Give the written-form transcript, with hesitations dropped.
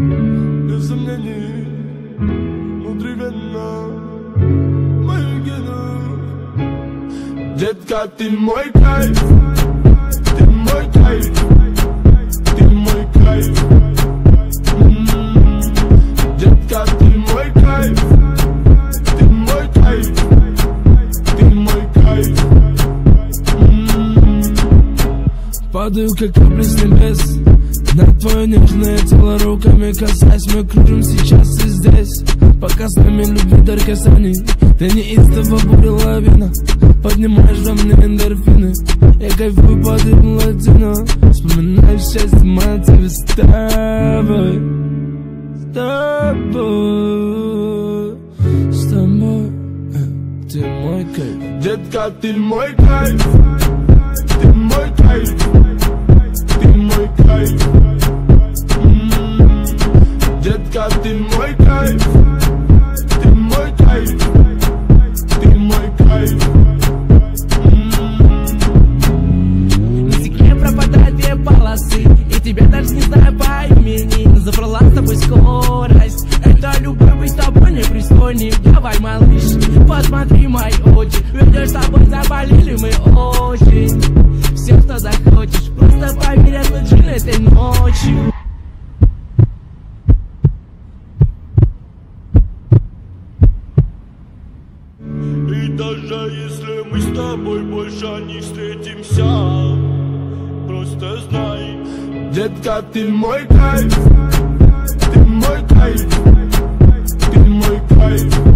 Без сомнений, внутривенно мои гены. Детка, ты мой кайф, ты мой кайф, ты мой кайф. Детка, ты мой кайф, ты мой кайф, ты мой кайф. Падаю, как капли с небес, на твое нежное тело руками касаясь. Мы кружим сейчас и здесь, пока с нами любви дар касаний. Ты неистово буря лавина, поднимаешь во мне эндорфины. Я кайфую под ритм латино, вспоминаю счастье мотивы с тобой. С тобой, с тобой, ты мой кайф. Детка, ты мой кайф, ты мой кайф, ты мой кайф. Детка, ты мой кайф, ты мой кайф, ты мой кайф. На стекле пропадают две полосы, и тебя даже не знаю по имени. Забрала с тобой скорость, это любовь быть с тобой непристойным. Давай, малыш, посмотри мои очи, ведешь с тобой заболели мы очень. Все, что захочешь, просто поверь, это джин этой ночью. И даже если мы с тобой больше не встретимся, просто знай, детка, ты мой кайф, ты мой кайф, ты мой кайф.